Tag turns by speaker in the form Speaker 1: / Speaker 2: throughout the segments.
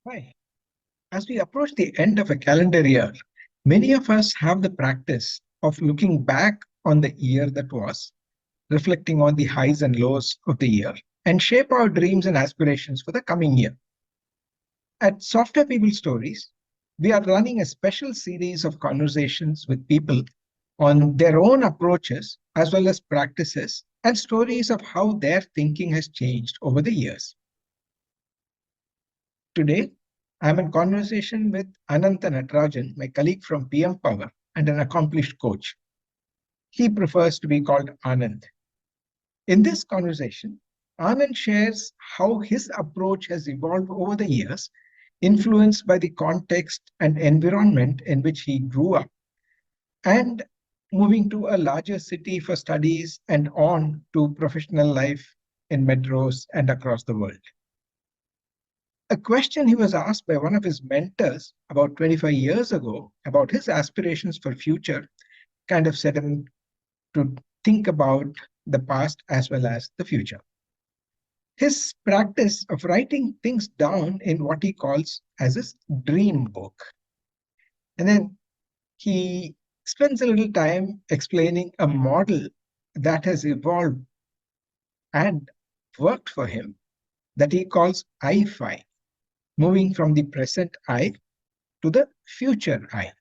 Speaker 1: Hi. As we approach the end of a calendar year, many of us have the practice of looking back on the year that was, reflecting on the highs and lows of the year, and shape our dreams and aspirations for the coming year. At Software People Stories, we are running a special series of conversations with people on their own approaches as well as practices and stories of how their thinking has changed over the years. Today, I'm in conversation with Anantha Natarajan, my colleague from PM Power and an accomplished coach. He prefers to be called Anand. In this conversation, Anand shares how his approach has evolved over the years, influenced by the context and environment in which he grew up, and moving to a larger city for studies and on to professional life in metros and across the world. A question he was asked by one of his mentors about 25 years ago about his aspirations for future kind of set him to think about the past as well as the future. His practice of writing things down in what he calls as his dream book. And then he spends a little time explaining a model that has evolved and worked for him that he calls I-5, moving from the present I to the future I.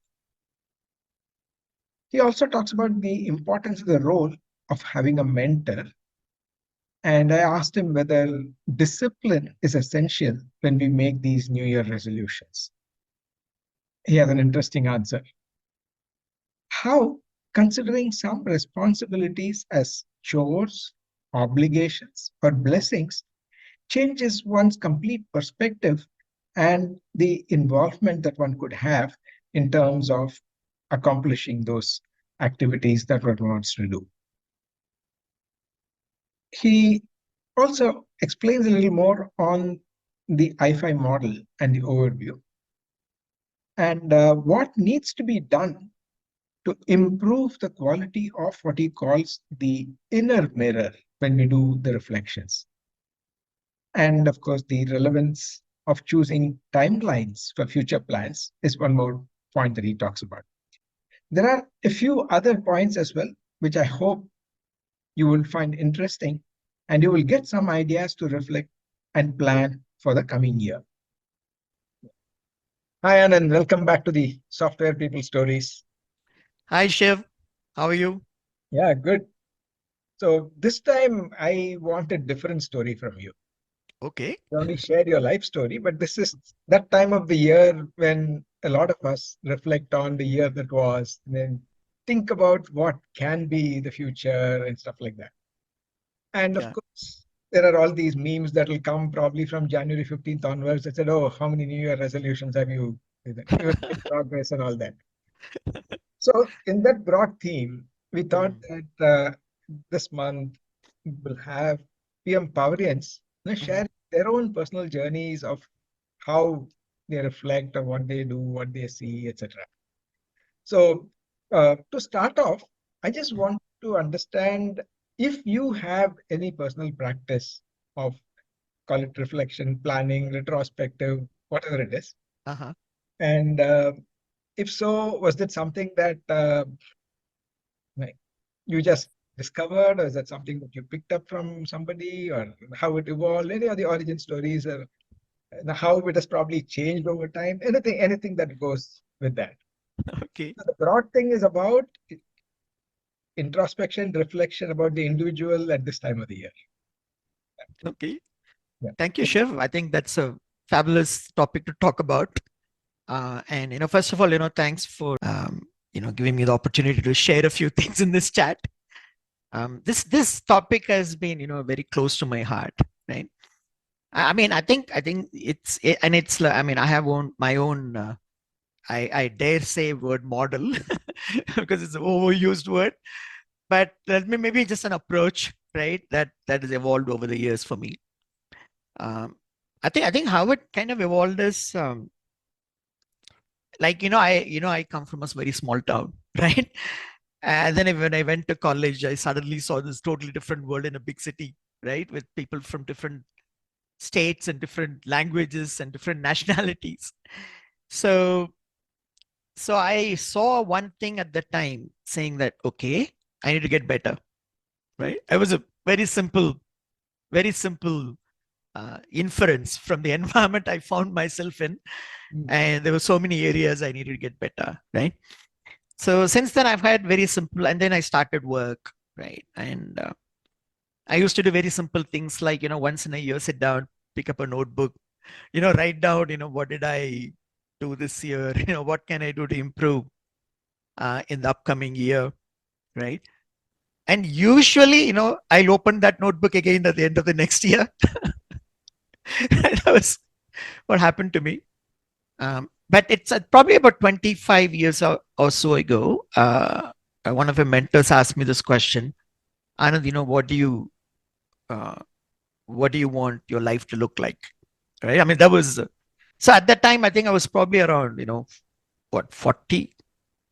Speaker 1: He also talks about the importance of the role of having a mentor. And I asked him whether discipline is essential when we make these New Year resolutions. He has an interesting answer. How considering some responsibilities as chores, obligations, or blessings changes one's complete perspective and the involvement that one could have in terms of accomplishing those activities that one wants to do. He also explains a little more on the I-5 model and the overview and what needs to be done to improve the quality of what he calls the inner mirror when we do the reflections. And of course, the relevance of choosing timelines for future plans is one more point that he talks about. There are a few other points as well, which I hope you will find interesting and you will get some ideas to reflect and plan for the coming year. Hi, Anand. Welcome back to the Software People Stories.
Speaker 2: Hi, Shiv. How are you?
Speaker 1: Yeah, good. So this time I want a different story from you.
Speaker 2: Okay.
Speaker 1: You only shared your life story, but this is that time of the year when a lot of us reflect on the year that was, and then think about what can be the future and stuff like that. And of
Speaker 2: Yeah.
Speaker 1: course, there are all these memes that will come probably from January 15th onwards that said, oh, how many New Year resolutions have you in progress and all that. So in that broad theme, we thought that this month we'll have PM Powerians share their own personal journeys of how they reflect on what they do, what they see, etc. So to start off, I just want to understand if you have any personal practice of call it reflection, planning, retrospective, whatever it is.
Speaker 2: Uh-huh.
Speaker 1: And if so, was that something that like, you just discovered, or is that something that you picked up from somebody, or how it evolved? Any of the origin stories, or how it has probably changed over time? Anything that goes with that.
Speaker 2: Okay.
Speaker 1: So the broad thing is about introspection, reflection about the individual at this time of the year.
Speaker 2: Okay.
Speaker 1: Yeah.
Speaker 2: Thank you, Shiv. I think that's a fabulous topic to talk about. And first of all, thanks for giving me the opportunity to share a few things in this chat. This topic has been very close to my heart, right? I mean, I think it's I mean, I have my own I dare say word model because it's an overused word, but let me maybe just an approach, right? That has evolved over the years for me. Um, I think how it kind of evolved is like I come from a very small town, right? And then when I went to college, I suddenly saw this totally different world in a big city, right? With people from different states and different languages and different nationalities. So I saw one thing at the time saying that, okay, I need to get better, right? I was a very simple inference from the environment I found myself in. And there were so many areas I needed to get better, right? So since then, I've had very simple, and then I started work, right? And I used to do very simple things like, once in a year, sit down, pick up a notebook, write down, what did I do this year? What can I do to improve in the upcoming year, right? And usually, I'll open that notebook again at the end of the next year. That was what happened to me. But it's probably about 25 years or so ago. One of my mentors asked me this question, Anand, uh, what do you want your life to look like? Right? I mean, that was so at that time. I think I was probably around, what 40,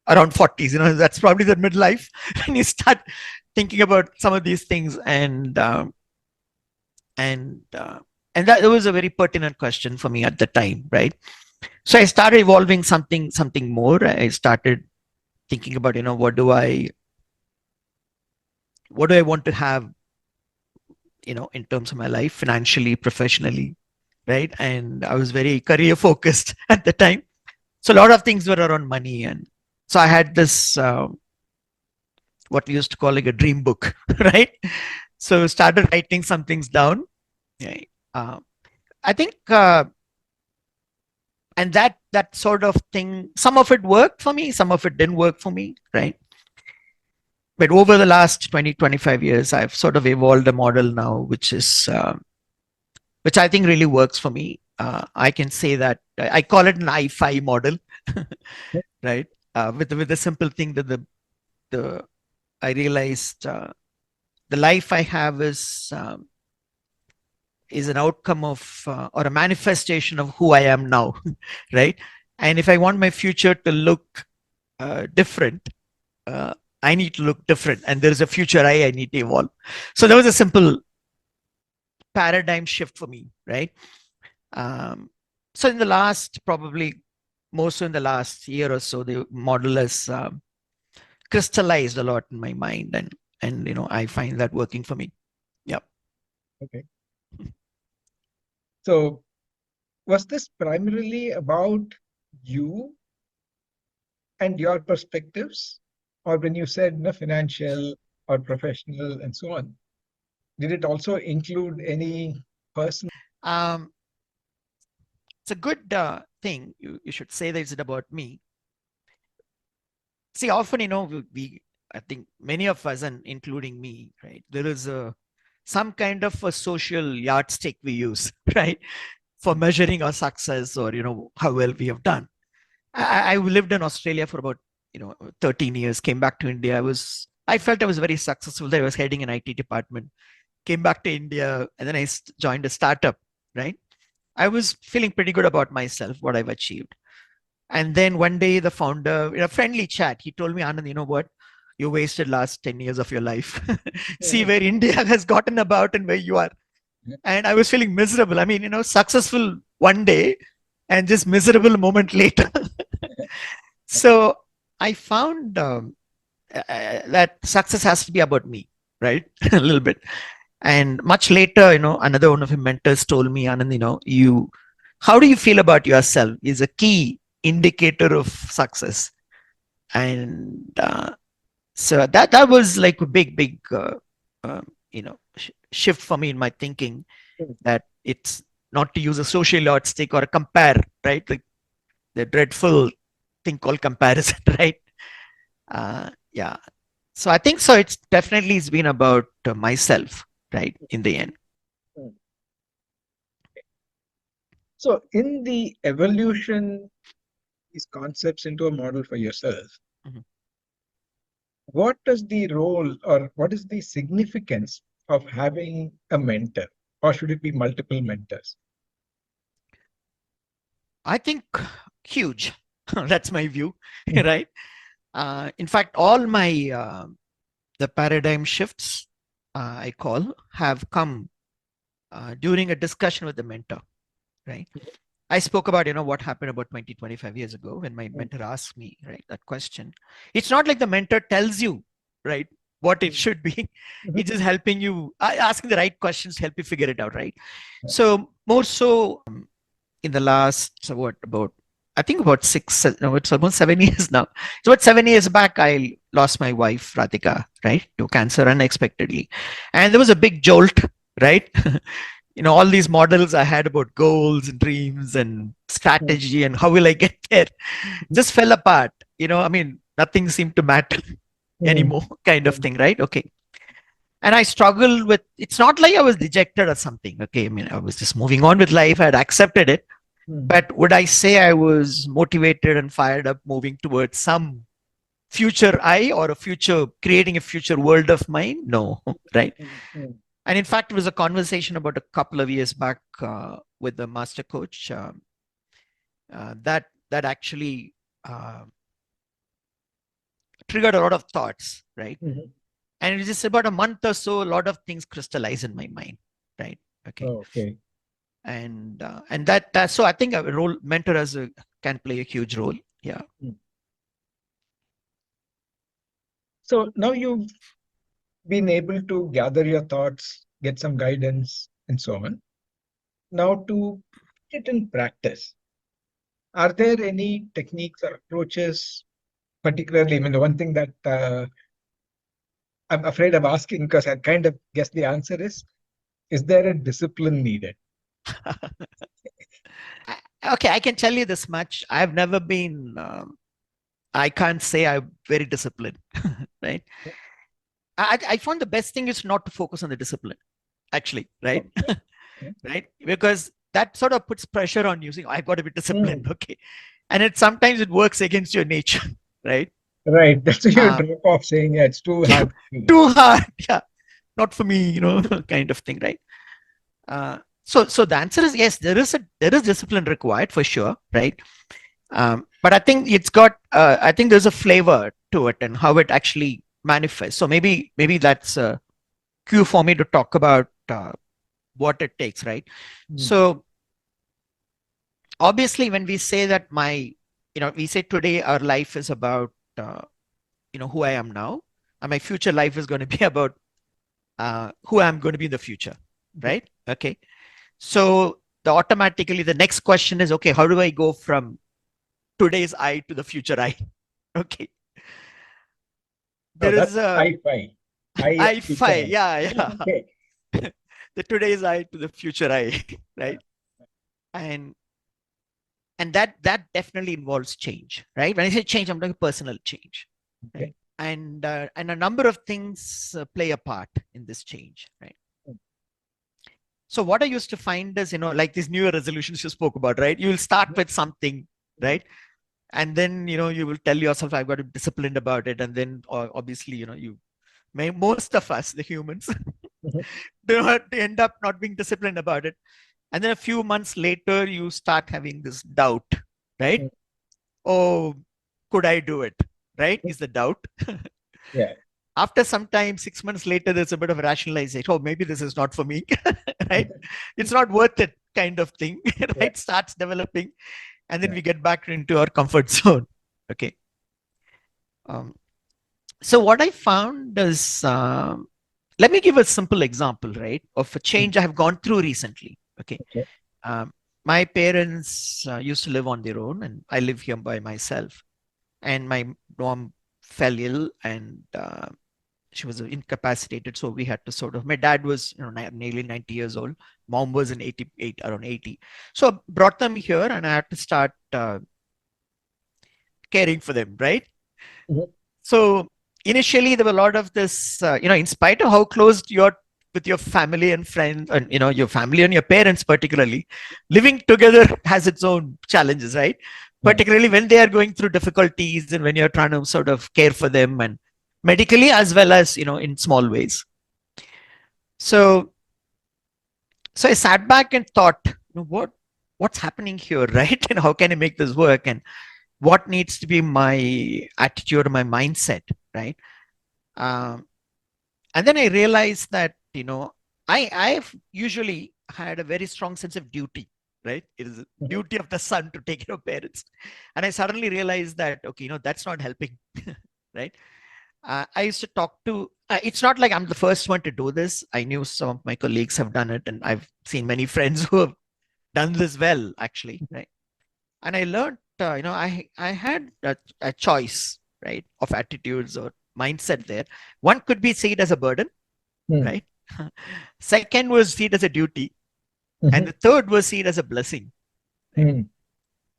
Speaker 2: around 40s. That's probably the midlife, and you start thinking about some of these things, and and uh, and that was a very pertinent question for me at the time, right? So I started evolving something more. I started thinking about, what do I want to have, in terms of my life, financially, professionally, right? And I was very career focused at the time. So a lot of things were around money, and so I had this what we used to call like a dream book, right? So started writing some things down. Yeah. I think, and that sort of thing, some of it worked for me, some of it didn't work for me, right? But over the last 20-25 years, I've sort of evolved a model now, which I think really works for me. I can say that I call it an I-Fi model, right? With the simple thing that the I realized the life I have is an outcome of or a manifestation of who I am now, right? And if I want my future to look different, uh, I need to look different, and there is a future I need to evolve. So there was a simple paradigm shift for me, right? Um, so in the last, probably more so in the last year or so, the model has crystallized a lot in my mind, and I find that working for me. Yep.
Speaker 1: Okay. So was this primarily about you and your perspectives? Or when you said financial or professional and so on, did it also include any personal?
Speaker 2: Um, it's a good thing. You should say that it's about me. See, often, I think many of us, and including me, right, there is some kind of a social yardstick we use, right, for measuring our success or, how well we have done. I lived in Australia for about, 13 years, came back to India. I felt I was very successful there. I was heading an IT department, came back to India, and then I joined a startup, right? I was feeling pretty good about myself, what I've achieved. And then one day, the founder, in a friendly chat, he told me, Anand, you know what? You wasted last 10 years of your life. See where India has gotten about and where you are. And I was feeling miserable. I mean, successful one day and just miserable a moment later. So I found that success has to be about me, right? A little bit. And much later, another one of my mentors told me, Anand, how do you feel about yourself is a key indicator of success. And so that was like a big shift for me in my thinking, that it's not to use a social yardstick or a compare, right? Like the dreadful thing called comparison, right? Yeah. So I think so. It's definitely it's been about myself, right? In the end.
Speaker 1: So in the evolution, these concepts into a model for yourself,
Speaker 2: Mhm.
Speaker 1: what is the role or what is the significance of having a mentor? Or should it be multiple mentors?
Speaker 2: I think huge. That's my view, right? In fact, all my the paradigm shifts I call have come during a discussion with the mentor, right? I spoke about, what happened about 20, 25 years ago when my mentor asked me, right, that question. It's not like the mentor tells you, right, what it should be. It's just helping you, asking the right questions, help you figure it out, right? So more so in the last, so what, about, I think about no, it's almost 7 years now. So about 7 years back, I lost my wife, Radhika, right, to cancer unexpectedly. And there was a big jolt, right? All these models I had about goals and dreams and strategy and how will I get there just fell apart. I mean, nothing seemed to matter anymore, kind of thing, right? Okay. And I struggled with, it's not like I was dejected or something. Okay. I mean, I was just moving on with life. I had accepted it. But would I say I was motivated and fired up moving towards some future or a future, creating a future world of mine? No, right? And in fact, it was a conversation about a couple of years back with the master coach that actually triggered a lot of thoughts, right? And it was just about a month or so, a lot of things crystallized in my mind, right? Okay.
Speaker 1: Okay.
Speaker 2: And that so I think a role mentor can play a huge role. Yeah.
Speaker 1: So now you've been able to gather your thoughts, get some guidance, and so on. Now, to put it in practice, are there any techniques or approaches, particularly? I mean, the one thing that I'm afraid of asking because I kind of guess the answer is there a discipline needed?
Speaker 2: Okay, I can tell you this much. I've never been, I can't say I'm very disciplined, right? I found the best thing is not to focus on the discipline, actually, right? Right? Because that sort of puts pressure on you saying, I've got to be disciplined, okay? And sometimes it works against your nature, right?
Speaker 1: Right. That's what you drop off saying, yeah, it's too hard.
Speaker 2: Too hard, yeah. Not for me, kind of thing, right? So the answer is yes, there is discipline required for sure, right? But I think I think there's a flavor to it and how it actually manifests. So maybe that's a cue for me to talk about what it takes, right? So obviously when we say that we say today our life is about who I am now, and my future life is going to be about who I'm going to be in the future, right? Okay. So automatically the next question is, okay, how do I go from today's I to the future I? Okay. There is a I-Fi. Yeah. Okay. The today's I to the future I, right? And that definitely involves change, right? When I say change, I'm talking personal change, right? And a number of things play a part in this change, right? So what I used to find is, like these New Year resolutions you spoke about, right? You will start with something, right? And then, you will tell yourself, I've got to be disciplined about it. And then obviously, most of us, the humans, they end up not being disciplined about it. And then a few months later, you start having this doubt, right? Oh, could I do it? Right? Is the doubt.
Speaker 1: Yeah.
Speaker 2: After some time, 6 months later, there's a bit of rationalization. Oh, maybe this is not for me, right? It's not worth it, kind of thing, right? Yeah. Starts developing, and then we get back into our comfort zone. Okay. So what I found is, let me give a simple example, right, of a change I have gone through recently. Okay. My parents used to live on their own, and I live here by myself. And my mom fell ill, and she was incapacitated. So we had to my dad was, nearly 90 years old. Mom was around 80. So I brought them here, and I had to start caring for them, right? So initially there were a lot of this, in spite of how close you're with your family and friends, and your family and your parents particularly, living together has its own challenges, right? Particularly when they are going through difficulties and when you're trying to sort of care for them, and medically as well as in small ways. So I sat back and thought, what's happening here, right? And how can I make this work, and what needs to be my attitude or my mindset, right? And then I realized that I've usually had a very strong sense of duty, right? It is a
Speaker 1: Mhm.
Speaker 2: duty of the son to take care of parents. And I suddenly realized that, okay, that's not helping, right? I used to talk to, it's not like I'm the first one to do this. I knew some of my colleagues have done it, and I've seen many friends who have done this well, actually, right? And I learned, I had a choice, right, of attitudes or mindset there. One could be see it as a burden,
Speaker 1: Mm.
Speaker 2: right? Second was see it as a duty, and
Speaker 1: Mhm.
Speaker 2: the third was see it as a blessing, right?
Speaker 1: Mm.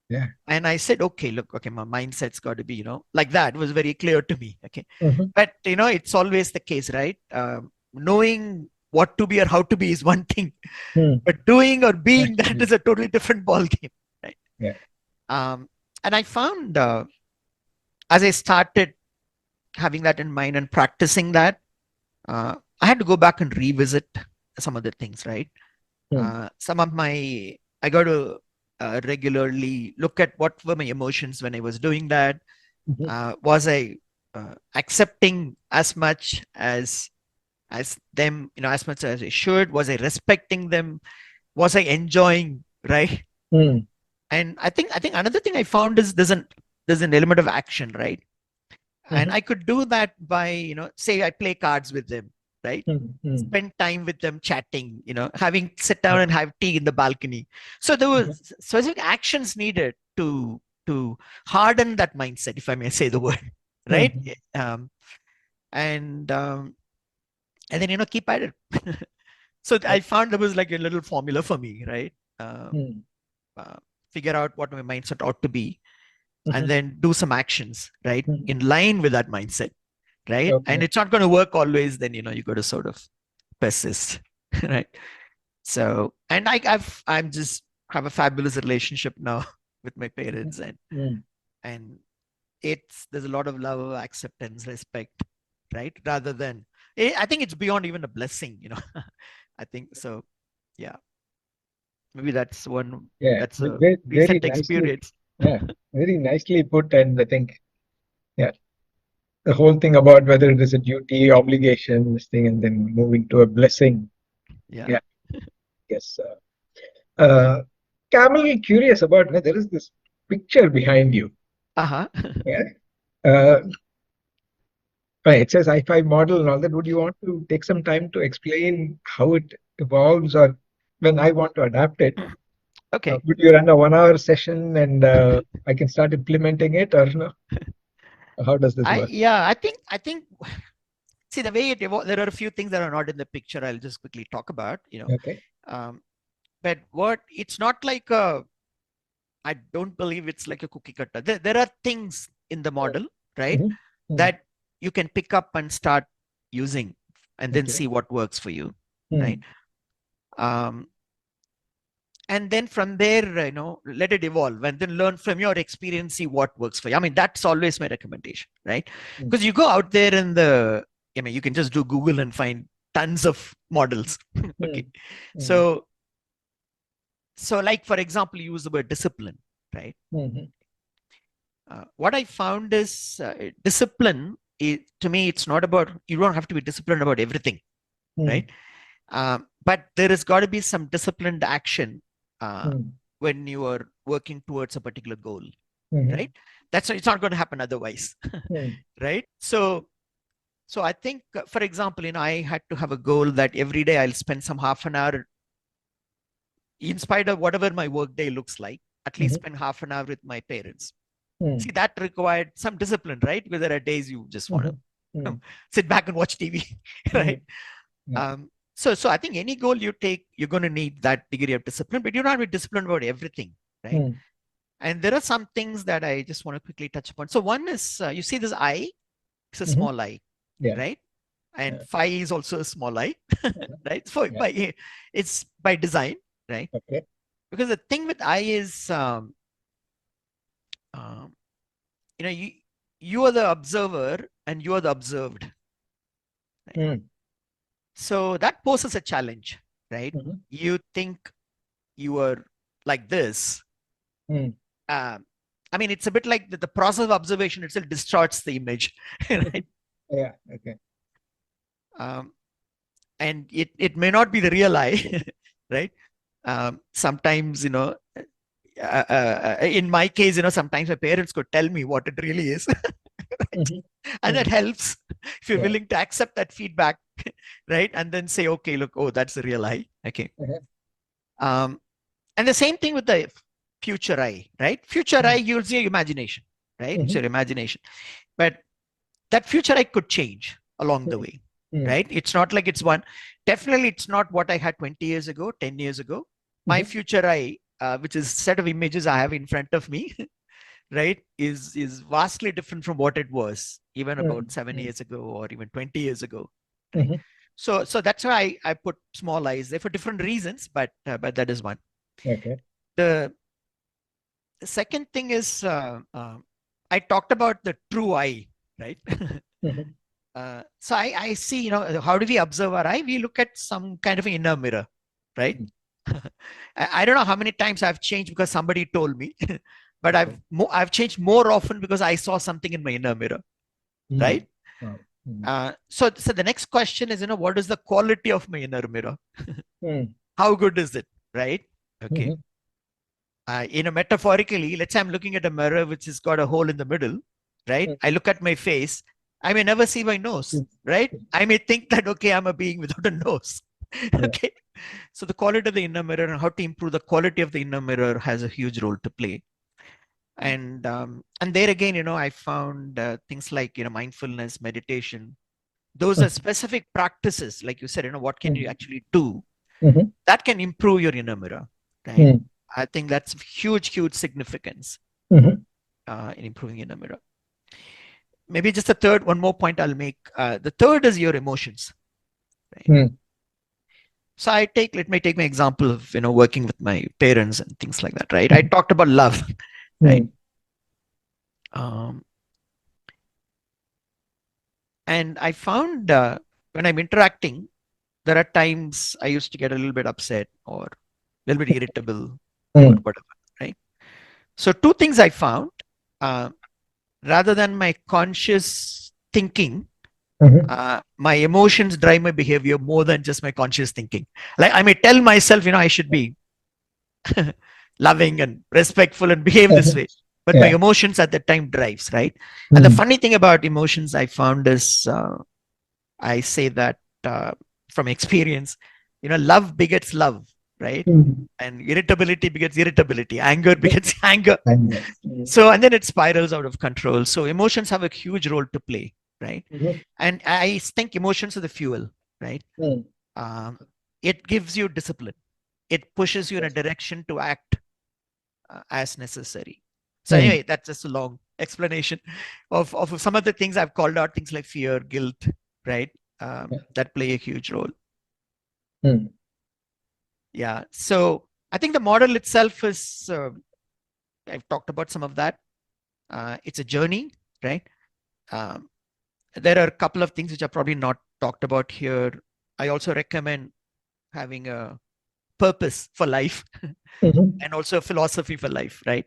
Speaker 1: Yeah.
Speaker 2: And I said, okay, look, okay, my mindset's got to be, like that. It was very clear to me. Okay.
Speaker 1: Mhm.
Speaker 2: But, it's always the case, right? Knowing what to be or how to be is one thing,
Speaker 1: Mm.
Speaker 2: but doing or being, that
Speaker 1: Actually,
Speaker 2: is a totally different ball game, right?
Speaker 1: yeah.
Speaker 2: Um, and I found, as I started having that in mind and practicing that, I had to go back and revisit some of the things, right?
Speaker 1: Mm.
Speaker 2: Some of I got to regularly look at what were my emotions when I was doing that.
Speaker 1: Mhm.
Speaker 2: Was I accepting as them, as much as I should? Was I respecting them? Was I enjoying, right?
Speaker 1: Mm.
Speaker 2: And I think another thing I found is there's an element of action, right? And
Speaker 1: Mhm.
Speaker 2: I could do that by, say I play cards with them, right?
Speaker 1: Mm. Mm.
Speaker 2: Spend time with them chatting, having sit down
Speaker 1: Yeah.
Speaker 2: and have tea in the balcony. So there
Speaker 1: Mhm.
Speaker 2: was specific actions needed to harden that mindset, if I may say the word, right?
Speaker 1: Mhm.
Speaker 2: Um, and um, and then keep at it. So
Speaker 1: Yeah.
Speaker 2: I found there was like a little formula for me, right? Um,
Speaker 1: Mm.
Speaker 2: uh, Figure out what my mindset ought to be, and
Speaker 1: Mhm.
Speaker 2: then do some actions, right,
Speaker 1: Mm.
Speaker 2: in line with that mindset, right? And
Speaker 1: Okay.
Speaker 2: it's not going to work always. Then you got to sort of persist, right? So, and I'm just have a fabulous relationship now with my
Speaker 1: Mhm.
Speaker 2: parents, and
Speaker 1: Mm.
Speaker 2: and there's a lot of love, acceptance, respect, right? Rather than, I think it's beyond even a blessing, I think so. Yeah, maybe
Speaker 1: Yeah.
Speaker 2: that's a
Speaker 1: Very, very
Speaker 2: recent
Speaker 1: nicely.
Speaker 2: experience.
Speaker 1: Yeah. Very nicely put. And I think, yeah, the whole thing about whether it is a duty, obligation, this thing, and then moving to a blessing.
Speaker 2: Yeah.
Speaker 1: Yeah. Yes. Camel, curious about, there is this picture behind you.
Speaker 2: Uh-huh.
Speaker 1: Yeah. Uh, right, it says i5 model and all that. Would you want to take some time to explain how it evolves, or when I want to adapt it,
Speaker 2: Okay.
Speaker 1: would you run a 1 hour session and I can start implementing it, or no? How does this work?
Speaker 2: I think see the way it evolved, there are a few things that are not in the picture. I'll just quickly talk about,
Speaker 1: Okay.
Speaker 2: um, but what it's not like I don't believe it's like a cookie cutter. There are things in the model, right,
Speaker 1: Mm-hmm. Mm.
Speaker 2: that you can pick up and start using and then
Speaker 1: Okay.
Speaker 2: see what works for you, right?
Speaker 1: Mm.
Speaker 2: Um, and then from there, let it evolve and then learn from your experience, see what works for you. I mean, that's always my recommendation, right?
Speaker 1: Mm.
Speaker 2: Because you go out there in the, I mean, you can just do Google and find tons of models. Okay.
Speaker 1: Mm. Mm.
Speaker 2: So like, for example, you use the word discipline, right?
Speaker 1: Mm-hmm.
Speaker 2: What I found is discipline, to me, it's not about, you don't have to be disciplined about everything,
Speaker 1: Mm.
Speaker 2: right? But there has got to be some disciplined action
Speaker 1: Mm.
Speaker 2: when you are working towards a particular goal,
Speaker 1: Mm-hmm.
Speaker 2: right? It's not going to happen otherwise,
Speaker 1: Mm.
Speaker 2: right? So I think, for example, I had to have a goal that every day I'll spend some half an hour, in spite of whatever my work day looks like, at least
Speaker 1: Mm-hmm.
Speaker 2: spend half an hour with my parents.
Speaker 1: Mm.
Speaker 2: See, that required some discipline, right? Because there are days you just want
Speaker 1: Mm-hmm.
Speaker 2: to
Speaker 1: Mm.
Speaker 2: sit back and watch TV,
Speaker 1: Mm.
Speaker 2: right?
Speaker 1: Yeah.
Speaker 2: So I think any goal you take, you're going to need that degree of discipline, but you're not be disciplined about everything, right?
Speaker 1: Mm.
Speaker 2: And there are some things that I just want to quickly touch upon. So one is, you see this I, it's a
Speaker 1: Mm-hmm.
Speaker 2: small I,
Speaker 1: Yeah.
Speaker 2: right? And
Speaker 1: Yeah.
Speaker 2: phi is also a small I,
Speaker 1: Uh-huh.
Speaker 2: right? So
Speaker 1: Yeah.
Speaker 2: it's by design, right?
Speaker 1: Okay.
Speaker 2: Because the thing with I is, um, you know, you are the observer and you are the observed, right?
Speaker 1: Mm.
Speaker 2: So that poses a challenge, right?
Speaker 1: Mm-hmm.
Speaker 2: You think you are like this.
Speaker 1: Mm.
Speaker 2: Um, I mean, it's a bit like the process of observation itself distorts the image, right?
Speaker 1: Yeah. Okay.
Speaker 2: Um, and it may not be the real I, right? Sometimes, in my case, sometimes my parents could tell me what it really is, right?
Speaker 1: Mhm.
Speaker 2: And that
Speaker 1: Mm.
Speaker 2: helps if you're
Speaker 1: Yeah.
Speaker 2: willing to accept that feedback, right? And then say, okay, look, oh, that's the real I. Okay.
Speaker 1: Uh-huh.
Speaker 2: Um, and the same thing with the future I, right? Future I
Speaker 1: Mm.
Speaker 2: uses your imagination, right? It's
Speaker 1: Mhm.
Speaker 2: your imagination. But that future I could change along the
Speaker 1: Mm.
Speaker 2: way,
Speaker 1: Mm.
Speaker 2: right? It's not like it's one. Definitely, it's not what I had 20 years ago, 10 years ago. My
Speaker 1: Mhm.
Speaker 2: future I, which is set of images I have in front of me, right, is vastly different from what it was even about
Speaker 1: Mm.
Speaker 2: 7 years ago or even 20 years ago, right?
Speaker 1: Mhm.
Speaker 2: So that's why I put small I's there for different reasons, but that is one.
Speaker 1: Okay.
Speaker 2: The second thing is I talked about the true I, right?
Speaker 1: Mhm.
Speaker 2: So I see, how do we observe our eye? We look at some kind of an inner mirror, right?
Speaker 1: Mm.
Speaker 2: I don't know how many times I've changed because somebody told me, but
Speaker 1: Okay.
Speaker 2: I've changed more often because I saw something in my inner mirror, right?
Speaker 1: Mm. Wow. Mm.
Speaker 2: So the next question is, what is the quality of my inner mirror?
Speaker 1: Mm.
Speaker 2: How good is it, right? Okay.
Speaker 1: Mhm.
Speaker 2: Metaphorically, let's say I'm looking at a mirror which has got a hole in the middle, right?
Speaker 1: Mm.
Speaker 2: I look at my face. I may never see my nose,
Speaker 1: Mm.
Speaker 2: right? I may think that, okay, I'm a being without a nose.
Speaker 1: Yeah.
Speaker 2: Okay. So the quality of the inner mirror and how to improve the quality of the inner mirror has a huge role to play. And there again, I found things like, mindfulness, meditation. Those are
Speaker 1: Mm.
Speaker 2: specific practices, like you said, what can you
Speaker 1: Mm.
Speaker 2: actually do
Speaker 1: Mhm.
Speaker 2: that can improve your inner mirror, right?
Speaker 1: Mm.
Speaker 2: I think that's huge significance
Speaker 1: Mhm.
Speaker 2: in improving inner mirror. Maybe just a third, one more point I'll make. The third is your emotions, right?
Speaker 1: Mm.
Speaker 2: So let me take my example of, working with my parents and things like that, right? I
Speaker 1: Mhm.
Speaker 2: talked about love, right?
Speaker 1: Mm.
Speaker 2: Um, and I found when I'm interacting, there are times I used to get a little bit upset or a little bit irritable or
Speaker 1: Mm.
Speaker 2: whatever, right? So two things I found, uh, rather than my conscious thinking,
Speaker 1: Mhm.
Speaker 2: my emotions drive my behavior more than just my conscious thinking. Like I may tell myself, I should be loving and respectful and behave this
Speaker 1: Mhm.
Speaker 2: way, but my
Speaker 1: Yeah.
Speaker 2: emotions at that time drives, right? And the
Speaker 1: Mm.
Speaker 2: funny thing about emotions I found is, I say that from experience, love begets love, right?
Speaker 1: Mm.
Speaker 2: And irritability begets irritability, anger begets anger.
Speaker 1: Anger. Mm.
Speaker 2: So, and then it spirals out of control. So emotions have a huge role to play, right?
Speaker 1: Mhm.
Speaker 2: And I think emotions are the fuel, right?
Speaker 1: Mm.
Speaker 2: um, it gives you discipline. It pushes you in a
Speaker 1: Yes.
Speaker 2: direction to act as necessary. So
Speaker 1: Mm.
Speaker 2: anyway, that's just a long explanation of some of the things I've called out, things like fear, guilt, right?
Speaker 1: Yeah.
Speaker 2: That play a huge role.
Speaker 1: Mm.
Speaker 2: Yeah. So I think the model itself is, I've talked about some of that. It's a journey, right? Um, there are a couple of things which are probably not talked about here. I also recommend having a purpose for life
Speaker 1: Mhm.
Speaker 2: and also a philosophy for life, right?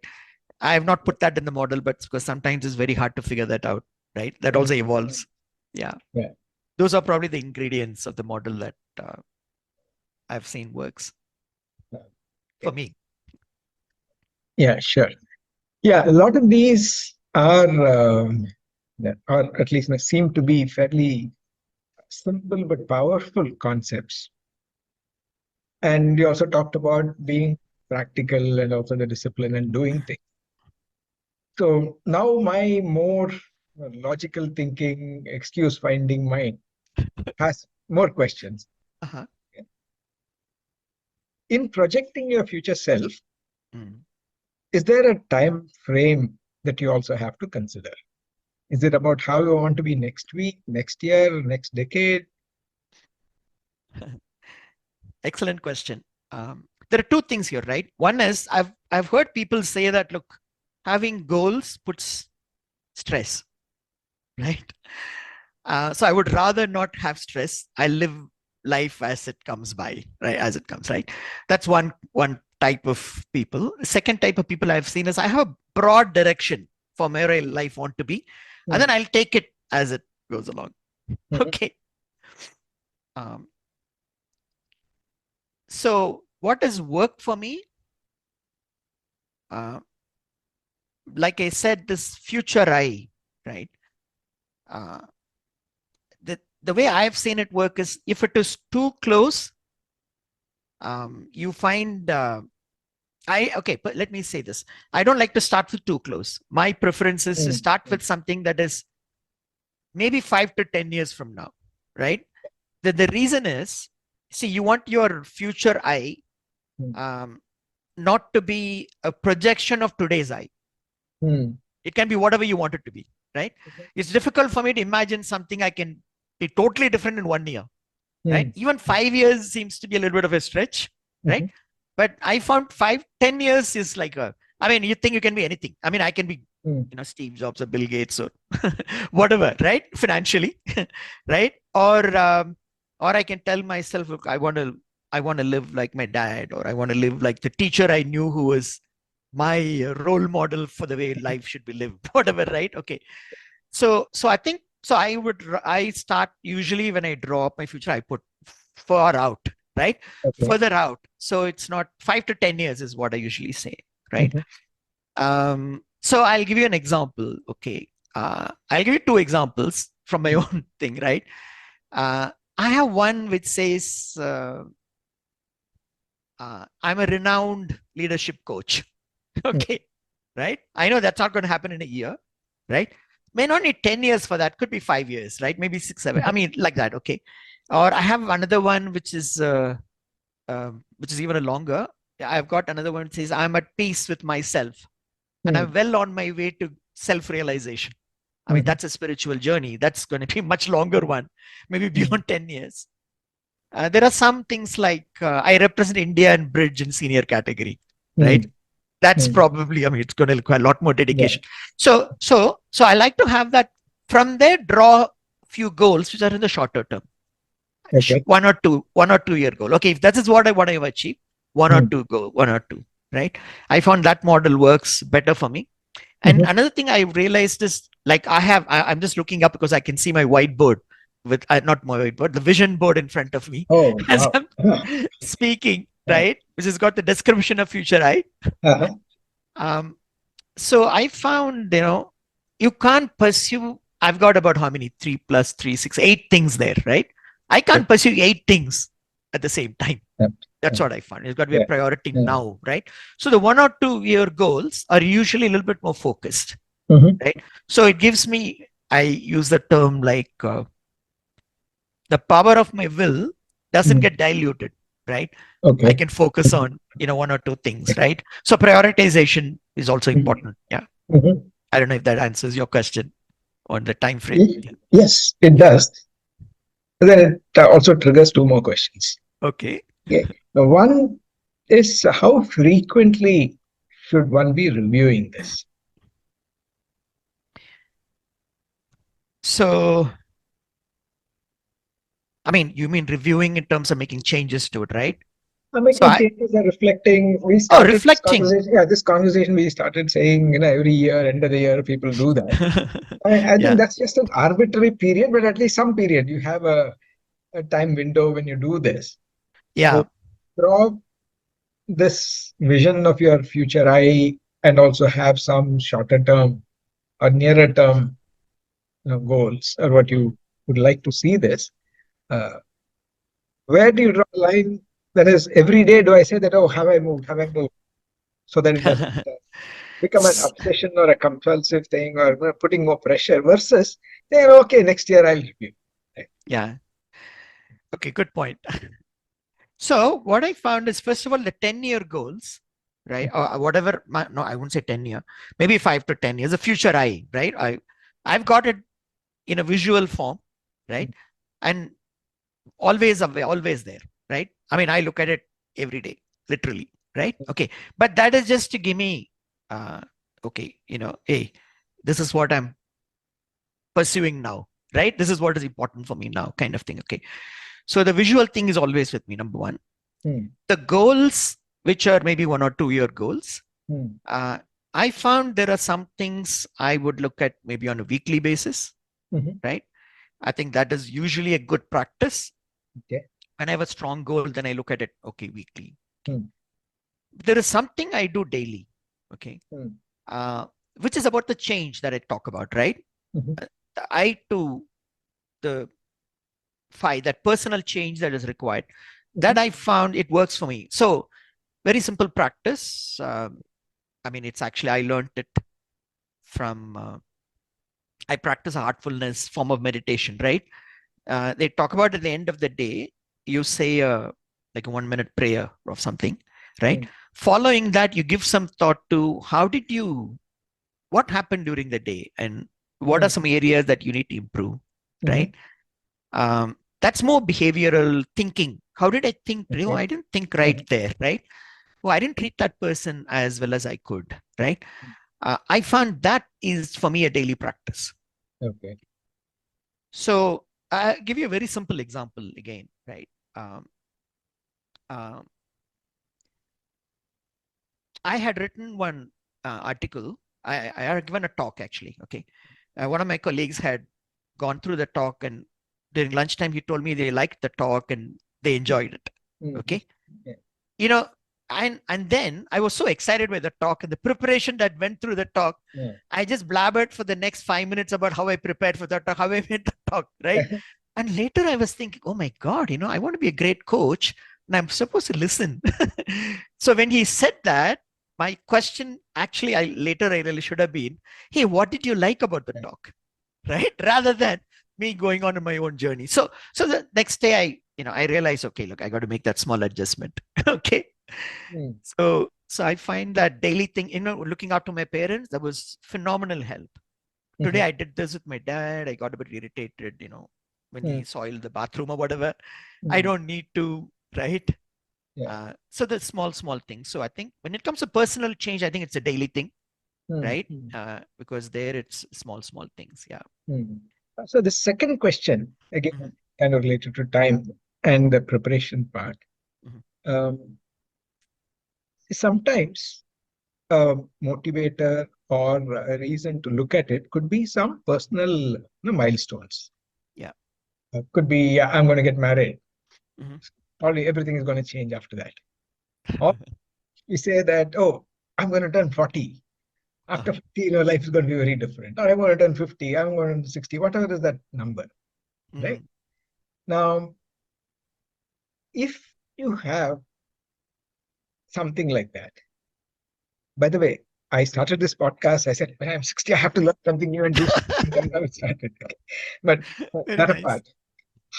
Speaker 2: I have not put that in the model, but because sometimes it's very hard to figure that out, right? That also
Speaker 1: Mm.
Speaker 2: evolves. Yeah.
Speaker 1: Yeah.
Speaker 2: Those are probably the ingredients of the model that I've seen works for
Speaker 1: Okay.
Speaker 2: me.
Speaker 1: Yeah, sure. Yeah, a lot of these are, or at least seem to be fairly simple but powerful concepts. And you also talked about being practical and also the discipline and doing things. So now my more logical thinking, excuse finding mind has more questions.
Speaker 2: Uh-huh.
Speaker 1: In projecting your future self,
Speaker 2: Mm.
Speaker 1: is there a time frame that you also have to consider? Is it about how you want to be next week, next year, next decade?
Speaker 2: Excellent question. There are two things here, right? One is I've heard people say that, look, having goals puts stress, right? So I would rather not have stress. I live life as it comes by, right? As it comes, right? That's one type of people. The second type of people I've seen is I have a broad direction for where life want to be, and then
Speaker 1: Mm.
Speaker 2: I'll take it as it goes along.
Speaker 1: Mhm.
Speaker 2: Okay. Um, so what has worked for me, uh, like I said, this future eye, right? Uh, the way I've seen it work is if it is too close, you find but let me say this. I don't like to start with too close. My preference is to start with something that is maybe 5 to 10 years from now, right? The reason is, see, you want your future I not to be a projection of today's I. It can be whatever you want it to be, right? It's difficult for me to imagine something I can be totally different in 1 year, right? Even 5 years seems to be a little bit of a stretch, right? But I found 5, 10 years is like I mean, you think you can be anything. I mean, I can be, Steve Jobs or Bill Gates or whatever, right? Financially, right? Or I can tell myself, look, I want to live like my dad, or I want to live like the teacher I knew who was my role model for the way life should be lived, whatever, right? Okay. So I think, so I start usually when I draw up my future, I put far out, right? Further out. So it's not 5 to 10 years is what I usually say, right? So I'll give you an example. Okay. I'll give you 2 examples from my own thing, right? I have one which says, I'm a renowned leadership coach. Okay. Right. I know that's not going to happen in a year, right? May not need 10 years for that. Could be 5 years, right? Maybe 6, 7. I mean, like that. Okay. Or I have another one which is even a longer. I've got another one that says, I'm at peace with myself and I'm well on my way to self-realization. I mean, that's a spiritual journey. That's going to be a much longer one, maybe beyond 10 years. There are some things like I represent India and bridge in senior category, right? That's probably, I mean, it's going to require a lot more dedication. So I like to have that. From there, draw a few goals which are in the shorter term. Okay. One or two year goal. Okay, if that is what I want to achieve, one or two, right? I found that model works better for me. And another thing I realized is, like, I'm just looking up because I can see my whiteboard with not my whiteboard, the vision board in front of me as I'm speaking, right? Which has got the description of future I. So I found, you can't pursue. I've got about how many? 3 plus 3, 6, 8 things there, right? I can't pursue 8 things at the same time. That's what I found. It's got to be a priority now, right? So the 1 or 2 year goals are usually a little bit more focused, right? So it gives me, I use the term like the power of my will doesn't get diluted, right? I can focus on, 1 or 2 things, right? So prioritization is also important. Yeah. I don't know if that answers your question on the time frame.
Speaker 1: Yes, it does. But then it also triggers 2 more questions.
Speaker 2: Okay.
Speaker 1: Now, one is, how frequently should one be reviewing this?
Speaker 2: So, I mean, you mean reviewing in terms of making changes to it, right?
Speaker 1: I'm making changes and reflecting. We started
Speaker 2: reflecting.
Speaker 1: This conversation we started saying, every year, end of the year, people do that. I think that's just an arbitrary period, but at least some period. You have a time window when you do this.
Speaker 2: Yeah.
Speaker 1: So draw this vision of your future I, and also have some shorter term or nearer term goals, or what you would like to see this. Where do you draw a line? That is, every day do I say that, oh, have I moved, so that it doesn't become an obsession or a compulsive thing, or putting more pressure, versus saying, okay, next year I'll review. Right?
Speaker 2: Yeah. Okay, good point. So what I found is, first of all, the 10-year goals, right? Or whatever, no, I wouldn't say 10-year, maybe 5 to 10 years, a future I, right? I've got it in a visual form, right? And always there, right? I mean, I look at it every day, literally, right? Okay. But that is just to give me, okay, hey, this is what I'm pursuing now, right? This is what is important for me now, kind of thing. Okay. So the visual thing is always with me, number one. The goals, which are maybe 1 or 2 year goals, I found there are some things I would look at maybe on a weekly basis, right? I think that is usually a good practice.
Speaker 1: Okay.
Speaker 2: When I have a strong goal, then I look at it, okay, weekly.
Speaker 1: Mm.
Speaker 2: There is something I do daily, okay,
Speaker 1: Mm.
Speaker 2: uh, which is about the change that I talk about, right?
Speaker 1: Mhm.
Speaker 2: The I to the phi, that personal change that is required, that
Speaker 1: Mhm.
Speaker 2: I found it works for me. So very simple practice. I mean, it's actually, I learned it from, I practice a heartfulness form of meditation, right? They talk about at the end of the day, you say like a 1 minute prayer or something, right?
Speaker 1: Mm.
Speaker 2: Following that, you give some thought to what happened during the day and what are
Speaker 1: Mm.
Speaker 2: some areas that you need to improve,
Speaker 1: Mhm.
Speaker 2: right? That's more behavioral thinking. How did I think?
Speaker 1: Okay.
Speaker 2: I didn't think right
Speaker 1: Mhm.
Speaker 2: there, right? Oh, I didn't treat that person as well as I could, right? I found that is for me a daily practice.
Speaker 1: Okay.
Speaker 2: So I'll give you a very simple example again, right? Um, um, I had written one article. I had given a talk actually. Okay, one of my colleagues had gone through the talk, and during lunchtime he told me they liked the talk and they enjoyed it.
Speaker 1: Mhm.
Speaker 2: Okay,
Speaker 1: Yeah.
Speaker 2: you know, and then I was so excited by the talk and the preparation that went through the talk.
Speaker 1: Yeah.
Speaker 2: I just blabbered for the next 5 minutes about how I prepared for the talk, how I made the talk, right? And later I was thinking, oh my God, I want to be a great coach and I'm supposed to listen. So when he said that, my question actually, I really should have been, hey, what did you like about the
Speaker 1: Yeah.
Speaker 2: talk? Right? Rather than me going on my own journey. So the next day I realized, okay, look, I got to make that small adjustment. Okay.
Speaker 1: Mm.
Speaker 2: So I find that daily thing, looking up to my parents, that was phenomenal help. Today
Speaker 1: Mhm.
Speaker 2: I did this with my dad. I got a bit irritated, when he
Speaker 1: Mm.
Speaker 2: soiled the bathroom or whatever. I
Speaker 1: Mm.
Speaker 2: don't need to, right?
Speaker 1: Yeah.
Speaker 2: So the small things. So I think when it comes to personal change, I think it's a daily thing,
Speaker 1: Mm.
Speaker 2: right?
Speaker 1: Mm.
Speaker 2: Because there it's small things. Yeah.
Speaker 1: Mm. So the second question, again,
Speaker 2: Mhm,
Speaker 1: kind of related to time and the preparation part.
Speaker 2: mhm.
Speaker 1: Um, Sometimes a motivator or a reason to look at it could be some personal, milestones.
Speaker 2: Yeah.
Speaker 1: Could be, yeah, I'm going to get married.
Speaker 2: Mhm.
Speaker 1: Probably everything is going to change after that. Or we say that, oh, I'm going to turn 40.
Speaker 2: Uh,
Speaker 1: After 50, life is going to be very different. Or I'm going to turn 50, I'm going to turn 60, whatever is that number, right?
Speaker 2: mm,
Speaker 1: Now, if you have something like that, by the way, I started this podcast. I said, when I'm 60, I have to learn something new and do something. That's how it started. But
Speaker 2: Very
Speaker 1: that
Speaker 2: nice.
Speaker 1: apart,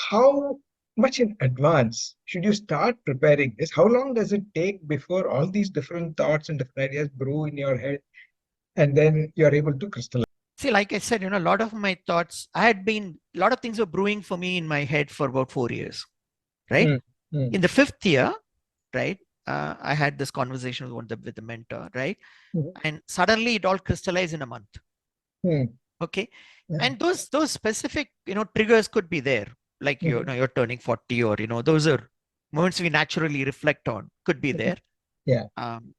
Speaker 1: how much in advance should you start preparing this? How long does it take before all these different thoughts and different ideas brew in your head and then you're able to crystallize?
Speaker 2: See, like I said, a lot of my thoughts, a lot of things were brewing for me in my head for about 4 years, right?
Speaker 1: Mm, mm,
Speaker 2: In the fifth year, right, I had this conversation with the mentor, right?
Speaker 1: mm,
Speaker 2: And suddenly it all crystallized in a month.
Speaker 1: mm,
Speaker 2: Okay.
Speaker 1: yeah,
Speaker 2: And those specific, triggers could be there, like
Speaker 1: mhm,
Speaker 2: you're turning 40, or, those are moments we naturally reflect on, could be
Speaker 1: mhm,
Speaker 2: there.
Speaker 1: yeah,
Speaker 2: Um,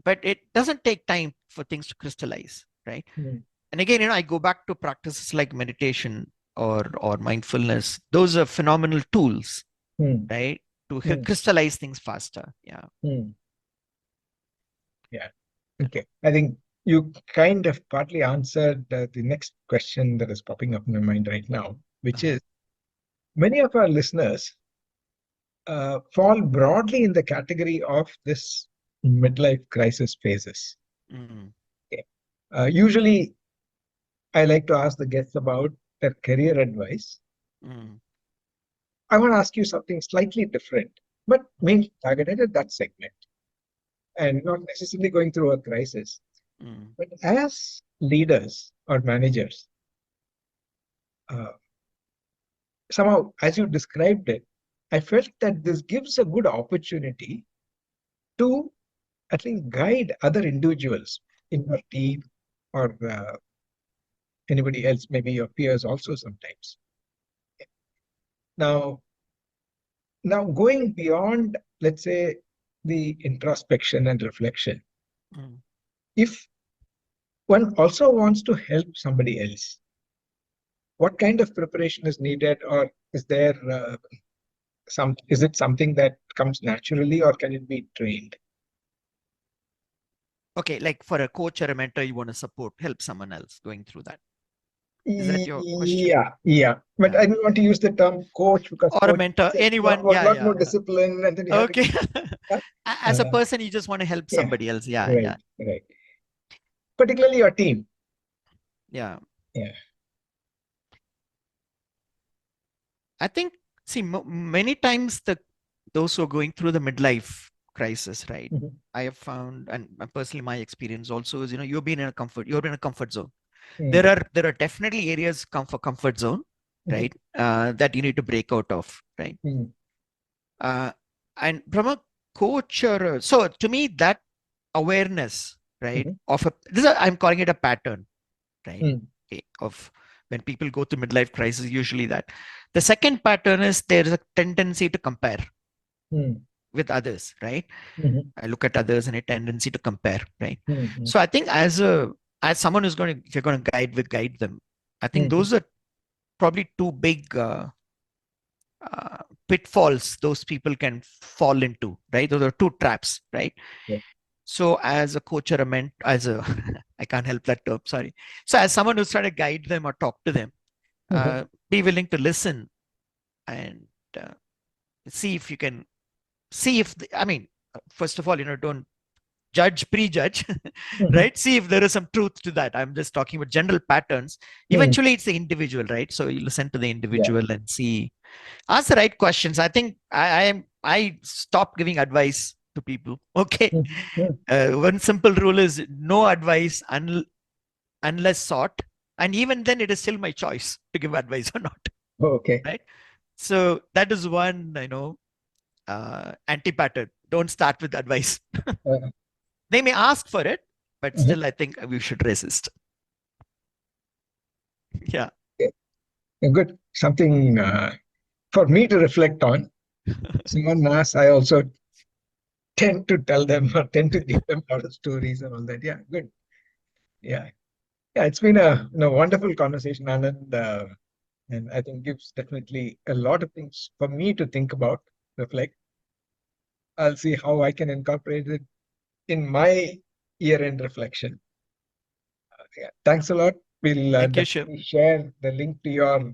Speaker 2: but it doesn't take time for things to crystallize, right?
Speaker 1: mm,
Speaker 2: And again, I go back to practices like meditation or mindfulness. Those are phenomenal tools,
Speaker 1: mm,
Speaker 2: right? To
Speaker 1: mm,
Speaker 2: crystallize things faster. Yeah.
Speaker 1: mm, yeah. Okay. I think you kind of partly answered the next question that is popping up in my mind right now, which
Speaker 2: Uh-huh.
Speaker 1: is many of our listeners fall broadly in the category of this midlife crisis phases.
Speaker 2: Mm,
Speaker 1: Okay. Usually, I like to ask the guests about their career advice.
Speaker 2: mm,
Speaker 1: I want to ask you something slightly different, but mainly targeted at that segment and not necessarily going through a crisis.
Speaker 2: mm,
Speaker 1: But as leaders or managers, uh, somehow, as you described it, I felt that this gives a good opportunity to at least guide other individuals in your team or anybody else, maybe your peers also sometimes. Now, now going beyond, let's say, the introspection and reflection,
Speaker 2: mm.
Speaker 1: if one also wants to help somebody else, what kind of preparation is needed, or is there is it something that comes naturally or can it be trained?
Speaker 2: Okay, like for a coach or a mentor, you want to help someone else going through that. Is that your question?
Speaker 1: Yeah. But
Speaker 2: Yeah.
Speaker 1: I don't want to use the term coach because
Speaker 2: Or a
Speaker 1: coach
Speaker 2: mentor,
Speaker 1: is a
Speaker 2: anyone?
Speaker 1: lot,
Speaker 2: Yeah,
Speaker 1: lot more
Speaker 2: yeah.
Speaker 1: discipline, and then you have to
Speaker 2: Okay.
Speaker 1: uh,
Speaker 2: As a person, you just want to help
Speaker 1: yeah,
Speaker 2: somebody else. Yeah,
Speaker 1: right,
Speaker 2: yeah,
Speaker 1: right. Particularly your team.
Speaker 2: yeah.
Speaker 1: Yeah.
Speaker 2: I think, see, many times those who are going through the midlife crisis, right?
Speaker 1: Mhm,
Speaker 2: I have found, and personally, my experience also is, you've been in a comfort zone.
Speaker 1: mm,
Speaker 2: There are definitely areas for comfort zone,
Speaker 1: mhm,
Speaker 2: right? That you need to break out of, right?
Speaker 1: mm,
Speaker 2: Uh, and from a coach so to me, that awareness, right,
Speaker 1: mhm,
Speaker 2: I'm calling it a pattern, right?
Speaker 1: mm,
Speaker 2: Okay, of when people go through midlife crisis, usually that. The second pattern is there is a tendency to compare
Speaker 1: mm,
Speaker 2: with others, right?
Speaker 1: mhm,
Speaker 2: I look at others and a tendency to compare, right?
Speaker 1: mhm,
Speaker 2: So I think as someone who's going to, if you're going to guide them, I think
Speaker 1: mhm,
Speaker 2: those are probably two big pitfalls those people can fall into, right? Those are two traps, right?
Speaker 1: yeah,
Speaker 2: So as a coach or a as a, I can't help that term, sorry. So as someone who's trying to guide them or talk to them,
Speaker 1: mhm,
Speaker 2: be willing to listen and uh, see if you can see if I mean, first of all, don't prejudge,
Speaker 1: mhm,
Speaker 2: right? See if there is some truth to that. I'm just talking about general patterns.
Speaker 1: mm,
Speaker 2: Eventually, it's the individual, right? So you listen to the
Speaker 1: yeah,
Speaker 2: individual and see, ask the right questions. I think I stopped giving advice to people. Okay,
Speaker 1: mm, mm,
Speaker 2: one simple rule is no advice unless sought, and even then, it is still my choice to give advice or not,
Speaker 1: okay.
Speaker 2: right? So that is one, anti-pattern. Don't start with advice.
Speaker 1: Uh,
Speaker 2: They may ask for it, but
Speaker 1: mhm,
Speaker 2: still, I think we should resist. Yeah.
Speaker 1: yeah, good. Something for me to reflect on. Someone asked, I also tend to tell them or tend to give them a lot of stories and all that. Yeah, good. Yeah. Yeah, it's been a wonderful conversation, Anand, and I think gives definitely a lot of things for me to think about, reflect. I'll see how I can incorporate it in my year-end reflection. Yeah, thanks a lot. We'll
Speaker 2: Thank you, Shiv.
Speaker 1: definitely share the link to your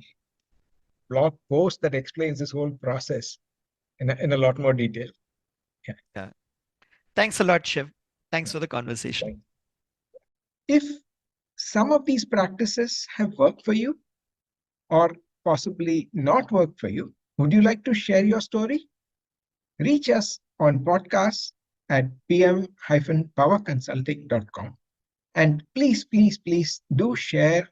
Speaker 1: blog post that explains this whole process in a lot more detail. Yeah,
Speaker 2: Yeah. Thanks a lot, Shiv. Thanks for the conversation.
Speaker 1: thanks. If some of these practices have worked for you or possibly not worked for you, would you like to share your story? Reach us on podcasts at pm-powerconsulting.com. And please, please, please do share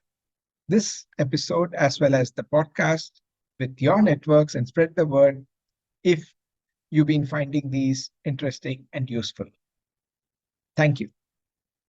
Speaker 1: this episode as well as the podcast with your networks and spread the word if you've been finding these interesting and useful. Thank you.